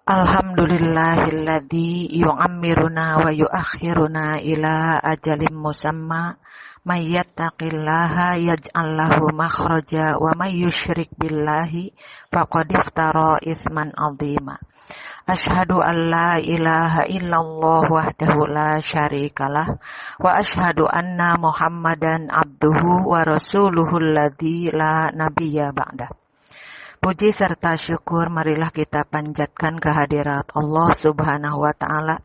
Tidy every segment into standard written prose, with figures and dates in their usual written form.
Alhamdulillahilladzi yu'ammiruna wa yuakhiruna ila ajalin musamma may yattaqillaha yaj'al lahu makhraja wa may yusyrik billahi faqad iftara itsman 'azima. Asyhadu an la ilaha illallah wahdahu la syarikalah wa asyhadu anna Muhammadan abduhu wa rasuluhu alladzi la nabiyya ba'dah. Puji serta syukur marilah kita panjatkan kehadirat Allah Subhanahu wa Ta'ala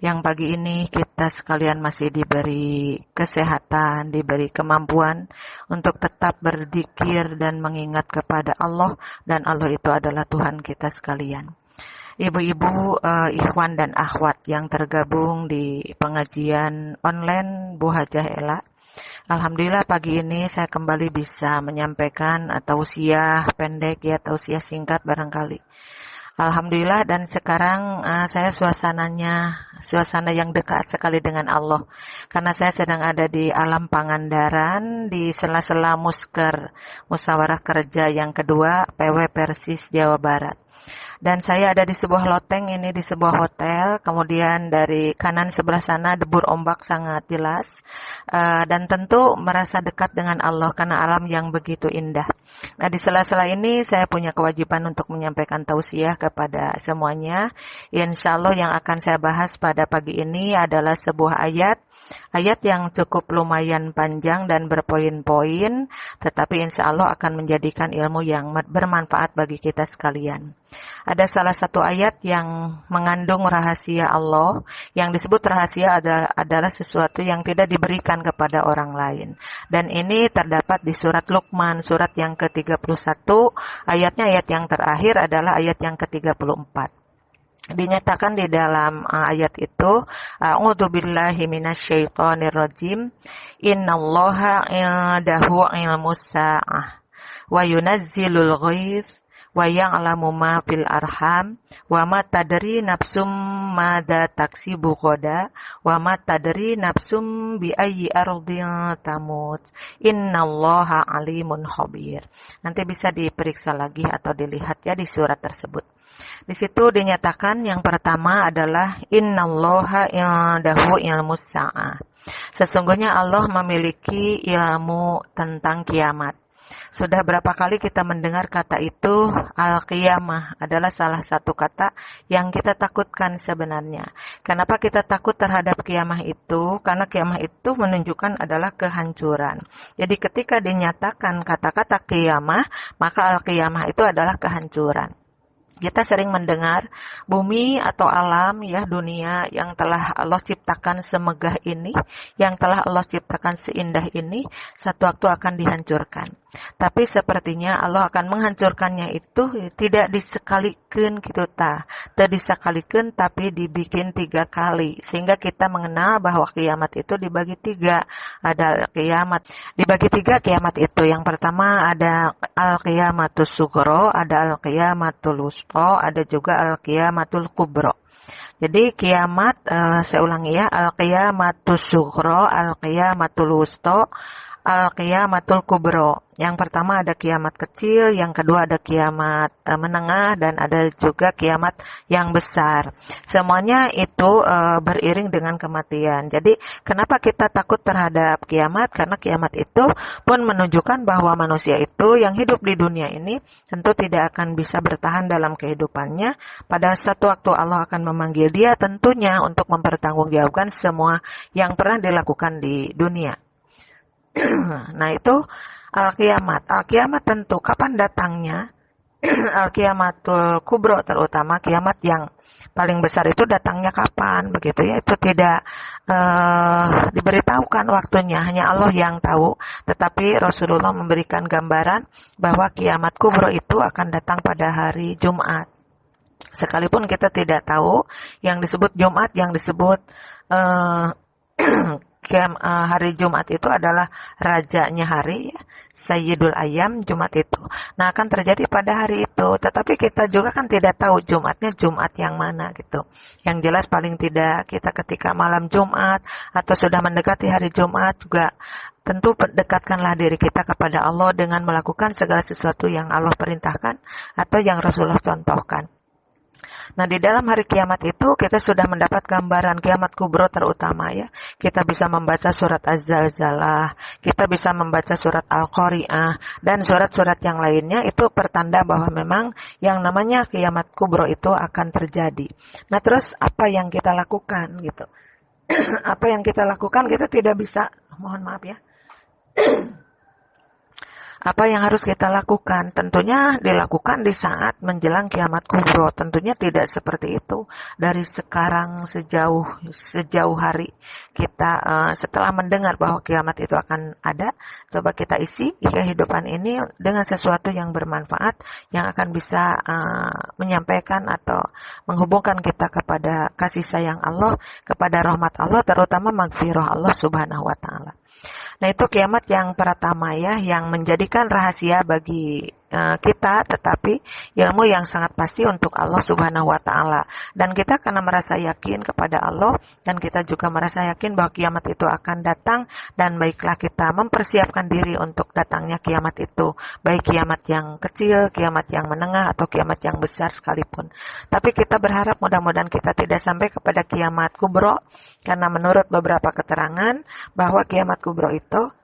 yang pagi ini kita sekalian masih diberi kesehatan, diberi kemampuan untuk tetap berzikir dan mengingat kepada Allah, dan Allah itu adalah Tuhan kita sekalian. Ibu-ibu, ikhwan dan akhwat yang tergabung di pengajian online Bu Hajah Ela, alhamdulillah pagi ini saya kembali bisa menyampaikan tausiah pendek ya, tausiah singkat barangkali. Alhamdulillah, dan sekarang saya suasana yang dekat sekali dengan Allah. Karena saya sedang ada di alam Pangandaran, di sela-sela Musker, Musyawarah Kerja yang kedua, PW Persis Jawa Barat. Dan saya ada di sebuah loteng ini, di sebuah hotel, kemudian dari kanan sebelah sana debur ombak sangat jelas, dan tentu merasa dekat dengan Allah karena alam yang begitu indah. Nah, di sela-sela ini saya punya kewajiban untuk menyampaikan tausiah kepada semuanya. Insya Allah yang akan saya bahas pada pagi ini adalah sebuah ayat yang cukup lumayan panjang dan berpoin-poin, tetapi insya Allah akan menjadikan ilmu yang bermanfaat bagi kita sekalian. Ada salah satu ayat yang mengandung rahasia Allah, yang disebut rahasia adalah sesuatu yang tidak diberikan kepada orang lain. Dan ini terdapat di surat Luqman, surat yang ke-31, ayatnya ayat yang terakhir adalah ayat yang ke-34. Dinyatakan di dalam ayat itu, a'udzubillahi minasyaitonirrajim, innallaha 'indahu 'ilmus sa'ah wa yunazzilul ghaits wa ya'lamu ma fil arham wa ma tadri nafsum madza taksibu ghadan wa ma tadri nafsum bi ayyi ardin tamut innallaha alimun khabir. Nanti bisa diperiksa lagi atau dilihat ya di surat tersebut. Di situ dinyatakan yang pertama adalah innallaha indahu ilmus sa'ah. Sesungguhnya Allah memiliki ilmu tentang kiamat. Sudah berapa kali kita mendengar kata itu, al-qiyamah adalah salah satu kata yang kita takutkan sebenarnya. Kenapa kita takut terhadap kiamah itu? Karena kiamah itu menunjukkan adalah kehancuran. Jadi ketika dinyatakan kata-kata kiamah, maka al-qiyamah itu adalah kehancuran. Kita sering mendengar bumi atau alam ya, dunia yang telah Allah ciptakan semegah ini, yang telah Allah ciptakan seindah ini, satu waktu akan dihancurkan. Tapi sepertinya Allah akan menghancurkannya itu tidak disekalikan gitu tidak disekalikan, tapi dibikin 3 kali, sehingga kita mengenal bahwa kiamat itu dibagi 3. Ada kiamat dibagi 3 kiamat itu. Yang pertama ada al-qiyamatus sughra, ada al-qiyamatul wusta, ada juga al-qiyamatul kubra. Jadi kiamat, saya ulangi ya, al-qiyamatus sughra, al-qiyamatul wusta, al-qiyamatul kubra. Yang pertama ada kiamat kecil, yang kedua ada kiamat menengah, dan ada juga kiamat yang besar. Semuanya itu beriring dengan kematian. Jadi kenapa kita takut terhadap kiamat? Karena kiamat itu pun menunjukkan bahwa manusia itu yang hidup di dunia ini tentu tidak akan bisa bertahan dalam kehidupannya. Pada suatu waktu Allah akan memanggil dia tentunya untuk mempertanggungjawabkan semua yang pernah dilakukan di dunia. Nah itu al-kiamat. Al-kiamat tentu kapan datangnya? Al-kiamatul kubro, terutama kiamat yang paling besar itu datangnya kapan, begitu ya, itu tidak diberitahukan waktunya, hanya Allah yang tahu. Tetapi Rasulullah memberikan gambaran bahwa kiamat kubro itu akan datang pada hari Jumat. Sekalipun kita tidak tahu yang disebut Jumat, yang disebut hari Jumat itu adalah rajanya hari ya, Sayyidul Ayyam, Jumat itu. Nah, akan terjadi pada hari itu, tetapi kita juga kan tidak tahu Jumatnya Jumat yang mana gitu. Yang jelas paling tidak kita ketika malam Jumat atau sudah mendekati hari Jumat juga tentu dekatkanlah diri kita kepada Allah dengan melakukan segala sesuatu yang Allah perintahkan atau yang Rasulullah contohkan. Nah, di dalam hari kiamat itu kita sudah mendapat gambaran kiamat kubro terutama ya. Kita bisa membaca surat Az-Zalzalah, kita bisa membaca surat Al-Qari'ah, dan surat-surat yang lainnya itu pertanda bahwa memang yang namanya kiamat kubro itu akan terjadi. Nah, terus apa yang kita lakukan gitu? Apa yang kita lakukan, kita tidak bisa, mohon maaf ya. Apa yang harus kita lakukan? Tentunya dilakukan di saat menjelang kiamat kubro. Tentunya tidak seperti itu. Dari sekarang sejauh hari kita setelah mendengar bahwa kiamat itu akan ada, coba kita isi kehidupan ini dengan sesuatu yang bermanfaat, yang akan bisa menyampaikan atau menghubungkan kita kepada kasih sayang Allah, kepada rahmat Allah, terutama maghfirah Allah Subhanahu wa taala. Nah, itu kiamat yang pertama ya, yang menjadikan rahasia bagi kita, tetapi ilmu yang sangat pasti untuk Allah Subhanahu wa taala. Dan kita karena merasa yakin kepada Allah, dan kita juga merasa yakin bahwa kiamat itu akan datang, dan baiklah kita mempersiapkan diri untuk datangnya kiamat itu, baik kiamat yang kecil, kiamat yang menengah, atau kiamat yang besar sekalipun. Tapi kita berharap mudah-mudahan kita tidak sampai kepada kiamat kubro, karena menurut beberapa keterangan bahwa kiamat kubro itu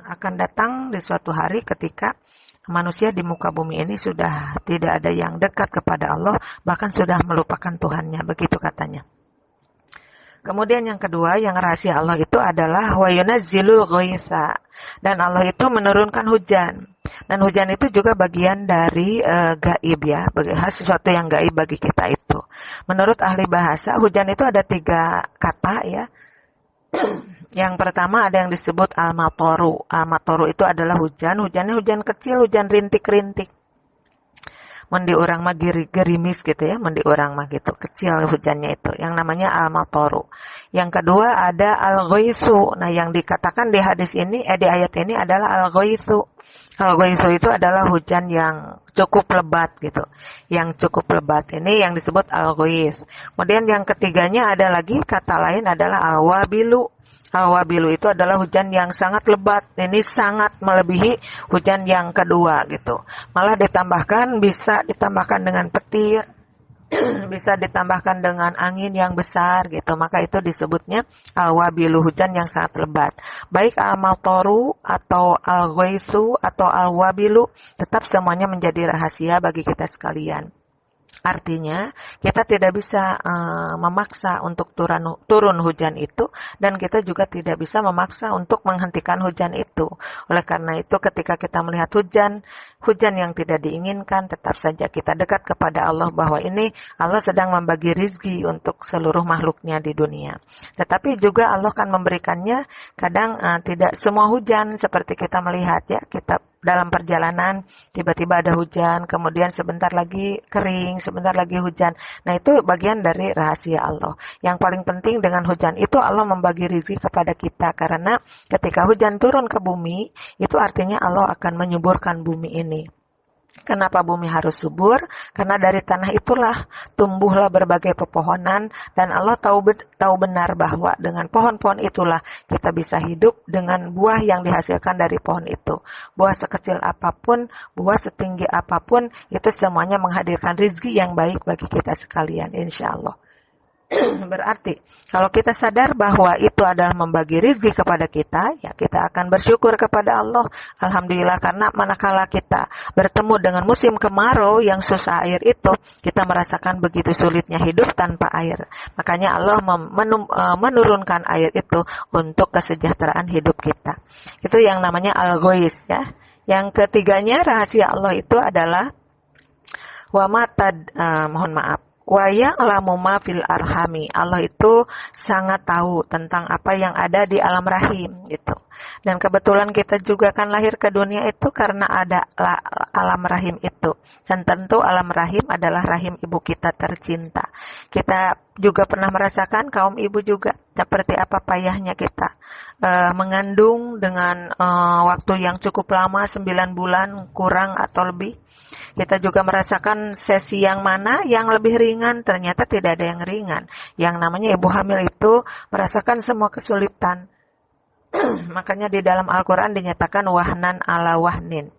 akan datang di suatu hari ketika manusia di muka bumi ini sudah tidak ada yang dekat kepada Allah, bahkan sudah melupakan Tuhannya, begitu katanya. Kemudian yang kedua, yang rahasia Allah itu adalah wa yunazzilul ghaitsa, dan Allah itu menurunkan hujan. Dan hujan itu juga bagian dari gaib ya, sesuatu yang gaib bagi kita itu. Menurut ahli bahasa, hujan itu ada 3 kata ya. Yang pertama ada yang disebut al-matoru. Al-matoru itu adalah hujan. Hujannya hujan kecil, hujan rintik-rintik. Mendi orang mah gerimis gitu ya, mendi orang mah gitu. Kecil hujannya itu. Yang namanya al-matoru. Yang kedua ada al-ghaitsu. Nah, yang dikatakan di hadis ini, di ayat ini adalah al-ghaitsu. Al-ghaitsu itu adalah hujan yang cukup lebat gitu. Yang cukup lebat ini yang disebut al-ghaits. Kemudian yang ketiganya ada lagi, kata lain adalah al-wabilu. Al-wabilu itu adalah hujan yang sangat lebat. Ini sangat melebihi hujan yang kedua gitu. Malah bisa ditambahkan dengan petir, bisa ditambahkan dengan angin yang besar gitu. Maka itu disebutnya al-wabilu, hujan yang sangat lebat. Baik al-matoru atau al-ghaitsu atau al-wabilu, tetap semuanya menjadi rahasia bagi kita sekalian. Artinya, kita tidak bisa memaksa untuk turun hujan itu, dan kita juga tidak bisa memaksa untuk menghentikan hujan itu. Oleh karena itu, ketika kita melihat hujan yang tidak diinginkan, tetap saja kita dekat kepada Allah bahwa ini Allah sedang membagi rizki untuk seluruh makhluknya di dunia. Tetapi juga Allah akan memberikannya, kadang tidak semua hujan seperti kita melihat ya, kita dalam perjalanan tiba-tiba ada hujan, kemudian sebentar lagi kering, sebentar lagi hujan. Nah, itu bagian dari rahasia Allah. Yang paling penting dengan hujan itu Allah membagi rezeki kepada kita, karena ketika hujan turun ke bumi, itu artinya Allah akan menyuburkan bumi ini. Kenapa bumi harus subur? Karena dari tanah itulah tumbuhlah berbagai pepohonan, dan Allah tahu benar bahwa dengan pohon-pohon itulah kita bisa hidup dengan buah yang dihasilkan dari pohon itu. Buah sekecil apapun, buah setinggi apapun, itu semuanya menghadirkan rezeki yang baik bagi kita sekalian, insya Allah. Berarti kalau kita sadar bahwa itu adalah membagi rezeki kepada kita, ya kita akan bersyukur kepada Allah. Alhamdulillah, karena manakala kita bertemu dengan musim kemarau yang susah air itu, kita merasakan begitu sulitnya hidup tanpa air. Makanya Allah menurunkan air itu untuk kesejahteraan hidup kita. Itu yang namanya al-ghaits ya. Yang ketiganya rahasia Allah itu adalah wa ya'lamu ma fil arhami. Allah itu sangat tahu tentang apa yang ada di alam rahim gitu. Dan kebetulan kita juga kan lahir ke dunia itu karena ada alam rahim itu. Dan tentu alam rahim adalah rahim ibu kita tercinta. Kita juga pernah merasakan, kaum ibu juga, seperti apa payahnya kita mengandung dengan waktu yang cukup lama, 9 bulan kurang atau lebih. Kita juga merasakan sesi yang mana yang lebih ringan, ternyata tidak ada yang ringan. Yang namanya ibu hamil itu merasakan semua kesulitan. Makanya di dalam Al-Quran dinyatakan wahnan ala wahnin.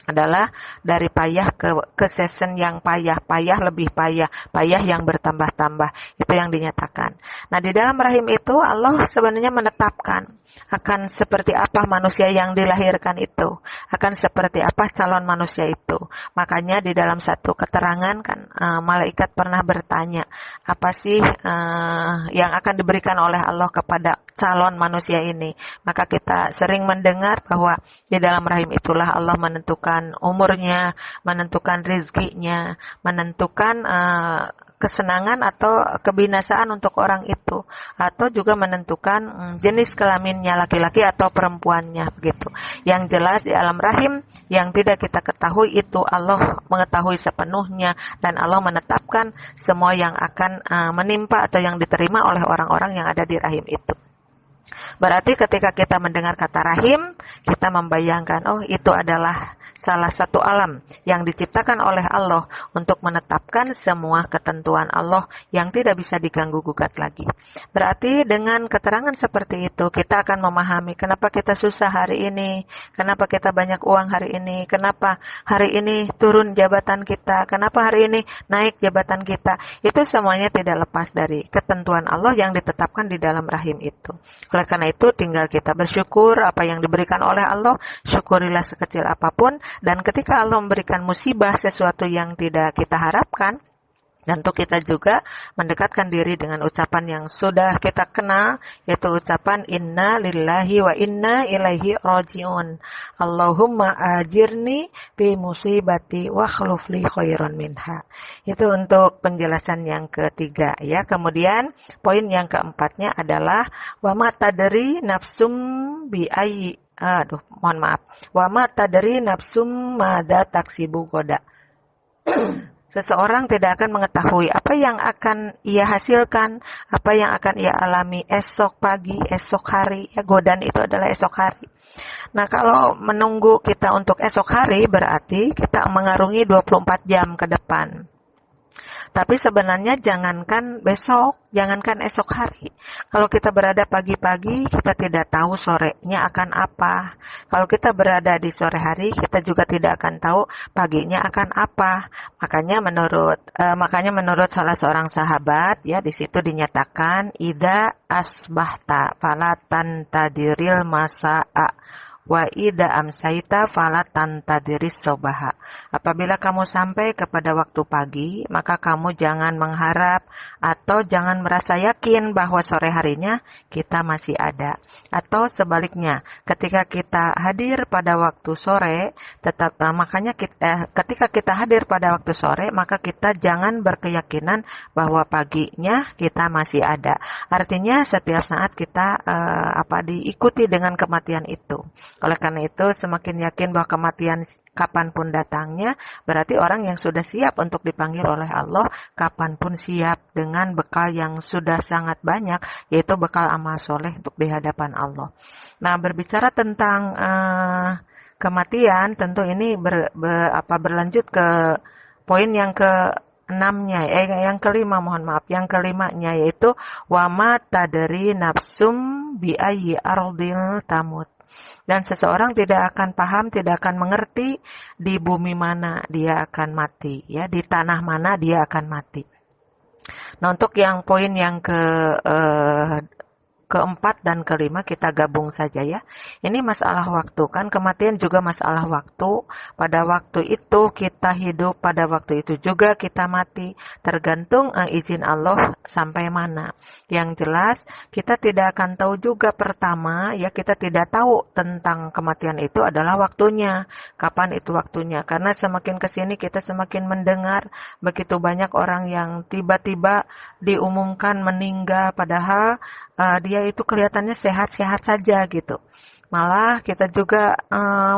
adalah dari payah ke season yang payah lebih payah yang bertambah-tambah, itu yang dinyatakan. Nah, di dalam rahim itu Allah sebenarnya menetapkan akan seperti apa manusia yang dilahirkan itu, akan seperti apa calon manusia itu. Makanya di dalam satu keterangan kan malaikat pernah bertanya, apa sih yang akan diberikan oleh Allah kepada calon manusia ini. Maka kita sering mendengar bahwa di dalam rahim itulah Allah menentukan umurnya, menentukan rizkinya, menentukan kesenangan atau kebinasaan untuk orang itu, atau juga menentukan jenis kelaminnya, laki-laki atau perempuannya, begitu. Yang jelas di alam rahim yang tidak kita ketahui itu Allah mengetahui sepenuhnya, dan Allah menetapkan semua yang akan menimpa atau yang diterima oleh orang-orang yang ada di rahim itu. Berarti ketika kita mendengar kata rahim, kita membayangkan, oh itu adalah salah satu alam yang diciptakan oleh Allah untuk menetapkan semua ketentuan Allah yang tidak bisa diganggu-gugat lagi. Berarti dengan keterangan seperti itu, kita akan memahami kenapa kita susah hari ini, kenapa kita banyak uang hari ini, kenapa hari ini turun jabatan kita, kenapa hari ini naik jabatan kita. Itu semuanya tidak lepas dari ketentuan Allah yang ditetapkan di dalam rahim itu. Oleh karena itu tinggal kita bersyukur apa yang diberikan oleh Allah, syukurilah sekecil apapun, dan ketika Allah memberikan musibah sesuatu yang tidak kita harapkan, tentu kita juga mendekatkan diri dengan ucapan yang sudah kita kenal, yaitu ucapan inna lillahi wa inna ilaihi rajiun. Allahumma ajirni fi musibati wa khluf li khairan minha. Itu untuk penjelasan yang ketiga ya. Kemudian poin yang keempatnya adalah wa ma tadri nafsum bi ayyi wa ma tadri nafsum madza taksibu goda. Seseorang tidak akan mengetahui apa yang akan ia hasilkan, apa yang akan ia alami esok pagi, esok hari. Ya, godan itu adalah esok hari. Nah, kalau menunggu kita untuk esok hari, berarti kita mengarungi 24 jam ke depan. Tapi sebenarnya jangankan besok, jangankan esok hari. Kalau kita berada pagi-pagi, kita tidak tahu sorenya akan apa. Kalau kita berada di sore hari, kita juga tidak akan tahu paginya akan apa. Makanya menurut salah seorang sahabat, ya di situ dinyatakan idza asbahta fala tantadiril masa'a wa idza amsaita fala tantadiris sobaha. Apabila kamu sampai kepada waktu pagi, maka kamu jangan mengharap atau jangan merasa yakin bahwa sore harinya kita masih ada. Atau sebaliknya, ketika kita hadir pada waktu sore, ketika kita hadir pada waktu sore, maka kita jangan berkeyakinan bahwa paginya kita masih ada. Artinya setiap saat kita diikuti dengan kematian itu. Oleh karena itu, semakin yakin bahwa kematian kapanpun datangnya, berarti orang yang sudah siap untuk dipanggil oleh Allah, kapanpun siap dengan bekal yang sudah sangat banyak, yaitu bekal amal soleh untuk di hadapan Allah. Nah, berbicara tentang kematian, tentu ini berlanjut ke poin yang yang kelimanya yaitu wa ma tadri nafsum bi ayyi ardil tamut. Dan seseorang tidak akan paham, tidak akan mengerti di bumi mana dia akan mati, ya, di tanah mana dia akan mati. Nah, untuk yang poin yang keempat dan kelima kita gabung saja ya. Ini masalah waktu, kan kematian juga masalah waktu. Pada waktu itu kita hidup, pada waktu itu juga kita mati. Tergantung izin Allah sampai mana. Yang jelas kita tidak akan tahu juga pertama ya, kita tidak tahu tentang kematian itu adalah waktunya. Kapan itu waktunya? Karena semakin kesini kita semakin mendengar begitu banyak orang yang tiba-tiba diumumkan meninggal padahal dia itu kelihatannya sehat-sehat saja gitu. Malah kita juga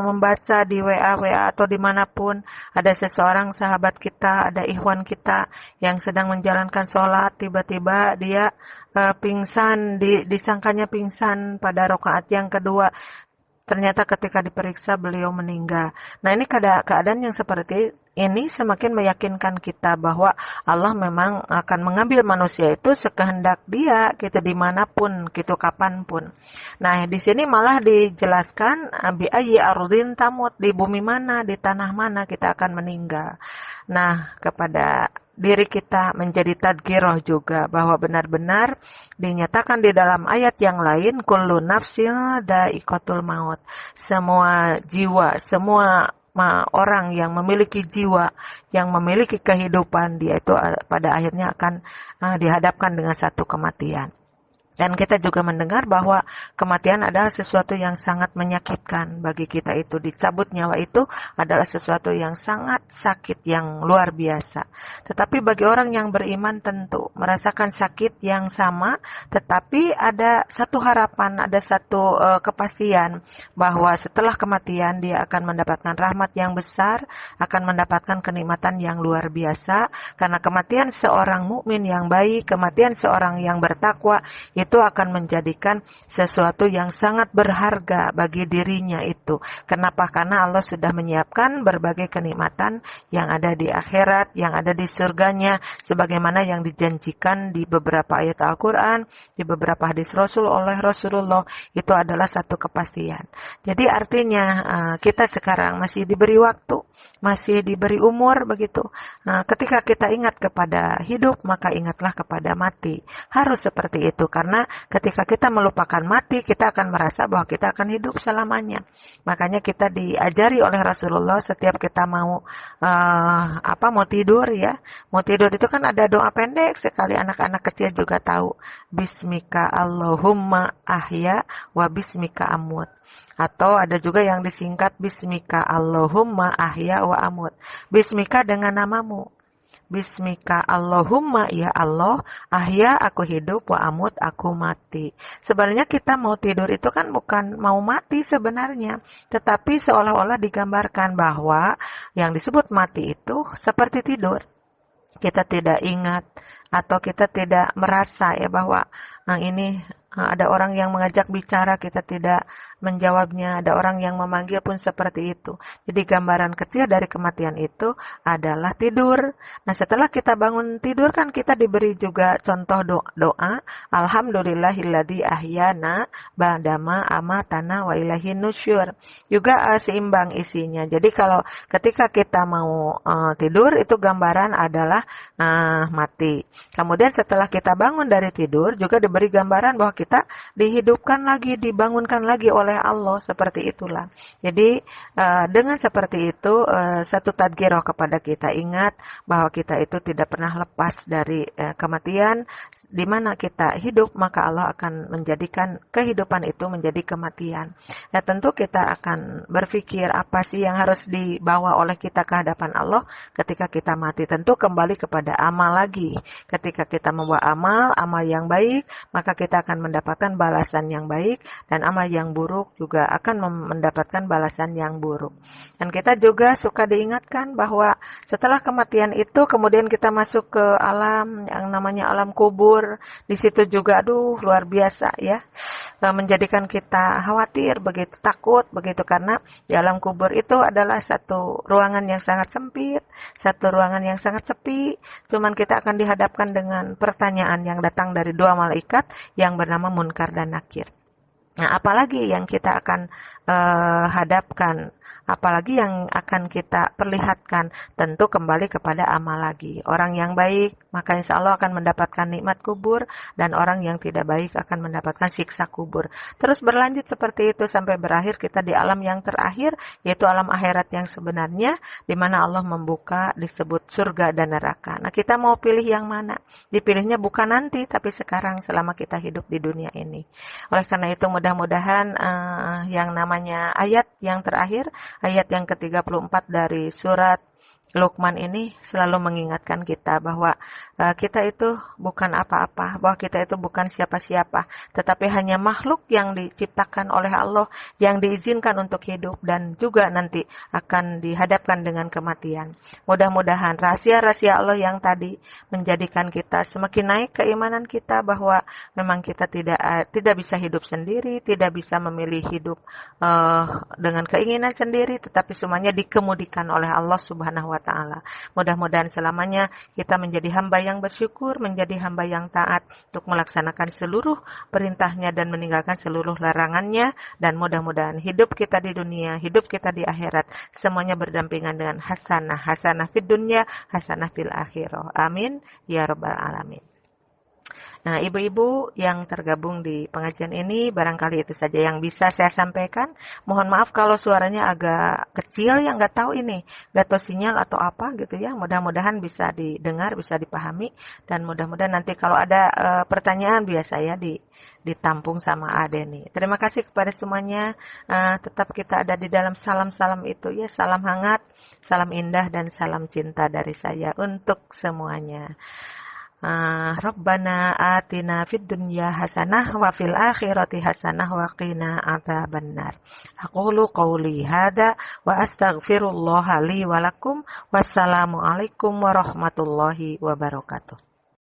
membaca di WA atau dimanapun ada seseorang sahabat kita, ada ikhwan kita yang sedang menjalankan sholat, tiba-tiba dia pingsan, disangkanya pingsan pada rakaat yang kedua. Ternyata ketika diperiksa beliau meninggal. Nah ini keadaan yang seperti ini semakin meyakinkan kita bahwa Allah memang akan mengambil manusia itu sekehendak Dia, gitu dimanapun, gitu kapanpun. Nah di sini malah dijelaskan bi ayyi ardin tamut, di bumi mana, di tanah mana kita akan meninggal. Nah kepada diri kita menjadi tadhkirah juga bahwa benar-benar dinyatakan di dalam ayat yang lain kullu nafsin dha'iqatul maut. Semua jiwa, semua orang yang memiliki jiwa, yang memiliki kehidupan, dia itu pada akhirnya akan dihadapkan dengan satu kematian. Dan kita juga mendengar bahwa kematian adalah sesuatu yang sangat menyakitkan bagi kita itu. Dicabut nyawa itu adalah sesuatu yang sangat sakit, yang luar biasa. Tetapi bagi orang yang beriman tentu merasakan sakit yang sama, tetapi ada satu harapan, ada satu kepastian bahwa setelah kematian dia akan mendapatkan rahmat yang besar, akan mendapatkan kenikmatan yang luar biasa. Karena kematian seorang mukmin yang baik, kematian seorang yang bertakwa, itu akan menjadikan sesuatu yang sangat berharga bagi dirinya itu. Kenapa? Karena Allah sudah menyiapkan berbagai kenikmatan yang ada di akhirat, yang ada di surganya, sebagaimana yang dijanjikan di beberapa ayat Al-Quran, di beberapa hadis Rasul oleh Rasulullah, itu adalah satu kepastian. Jadi artinya kita sekarang masih diberi waktu, masih diberi umur begitu. Ketika kita ingat kepada hidup, maka ingatlah kepada mati. Harus seperti itu, karena ketika kita melupakan mati, kita akan merasa bahwa kita akan hidup selamanya. Makanya kita diajari oleh Rasulullah setiap kita mau mau tidur ya. Mau tidur itu kan ada doa pendek sekali, anak-anak kecil juga tahu. Bismika Allahumma ahya wa bismika amut. Atau ada juga yang disingkat Bismika Allahumma ahya wa amut. Bismika dengan namamu. Bismika Allahumma, ya Allah, ahya aku hidup, wa amut aku mati. Sebenarnya kita mau tidur itu kan bukan mau mati sebenarnya, tetapi seolah-olah digambarkan bahwa yang disebut mati itu seperti tidur. Kita tidak ingat atau kita tidak merasa ya bahwa ini ada orang yang mengajak bicara, kita tidak menjawabnya. Ada orang yang memanggil pun seperti itu. Jadi gambaran kecil dari kematian itu adalah tidur. Nah setelah kita bangun tidur kan kita diberi juga contoh doa. Alhamdulillahilladzi ahyana ba'dama amatana wa ilaihin nusyur. Juga seimbang isinya. Jadi kalau ketika kita mau tidur itu gambaran adalah mati. Kemudian setelah kita bangun dari tidur juga diberi gambaran bahwa kita dihidupkan lagi, dibangunkan lagi oleh Allah, seperti itulah. Jadi dengan seperti itu satu tadhkirah kepada kita, ingat bahwa kita itu tidak pernah lepas dari kematian. Di mana kita hidup, maka Allah akan menjadikan kehidupan itu menjadi kematian. Ya tentu kita akan berpikir apa sih yang harus dibawa oleh kita ke hadapan Allah ketika kita mati. Tentu kembali kepada amal lagi. Ketika kita membawa amal yang baik, maka kita akan mendapatkan balasan yang baik, dan amal yang buruk juga akan mendapatkan balasan yang buruk. Dan kita juga suka diingatkan bahwa setelah kematian itu kemudian kita masuk ke alam yang namanya alam kubur. Di situ juga luar biasa ya, menjadikan kita khawatir begitu, takut begitu, karena di alam kubur itu adalah satu ruangan yang sangat sempit, satu ruangan yang sangat sepi. Cuman kita akan dihadapkan dengan pertanyaan yang datang dari dua malaikat yang bernama Munkar dan Nakir. Nah, apalagi yang kita akan hadapkan, apalagi yang akan kita perlihatkan, tentu kembali kepada amal lagi. Orang yang baik, maka insya Allah akan mendapatkan nikmat kubur, dan orang yang tidak baik akan mendapatkan siksa kubur. Terus berlanjut seperti itu sampai berakhir kita di alam yang terakhir, yaitu alam akhirat yang sebenarnya, di mana Allah membuka disebut surga dan neraka. Nah, kita mau pilih yang mana? Dipilihnya bukan nanti, tapi sekarang selama kita hidup di dunia ini. Oleh karena itu mudah-mudahan yang namanya ayat yang terakhir, ayat yang ke-34 dari surat Luqman ini selalu mengingatkan kita bahwa kita itu bukan apa-apa, bahwa kita itu bukan siapa-siapa, tetapi hanya makhluk yang diciptakan oleh Allah, yang diizinkan untuk hidup dan juga nanti akan dihadapkan dengan kematian. Mudah-mudahan rahasia-rahasia Allah yang tadi menjadikan kita semakin naik keimanan kita bahwa memang kita tidak bisa hidup sendiri, tidak bisa memilih hidup dengan keinginan sendiri, tetapi semuanya dikemudikan oleh Allah Subhanahu wa taala. Mudah-mudahan selamanya kita menjadi hamba yang bersyukur, menjadi hamba yang taat untuk melaksanakan seluruh perintahnya dan meninggalkan seluruh larangannya, dan mudah-mudahan hidup kita di dunia, hidup kita di akhirat semuanya berdampingan dengan hasanah, hasanah fid dunya, hasanah fil akhirah. Amin ya rabbal alamin. Nah, ibu-ibu yang tergabung di pengajian ini, barangkali itu saja yang bisa saya sampaikan. Mohon maaf kalau suaranya agak kecil, ya nggak tahu ini, nggak tahu sinyal atau apa gitu ya. Mudah-mudahan bisa didengar, bisa dipahami, dan mudah-mudahan nanti kalau ada pertanyaan biasa ya ditampung sama Adeni. Terima kasih kepada semuanya. Tetap kita ada di dalam salam-salam itu ya, salam hangat, salam indah, dan salam cinta dari saya untuk semuanya. Rabbana atina fid dunya hasanah wa fil akhirati hasanah wa qina adzabannar. Aqulu qawli hadza wa astaghfirullaha li wa lakum. Wassalamu alaikum warahmatullahi wabarakatuh.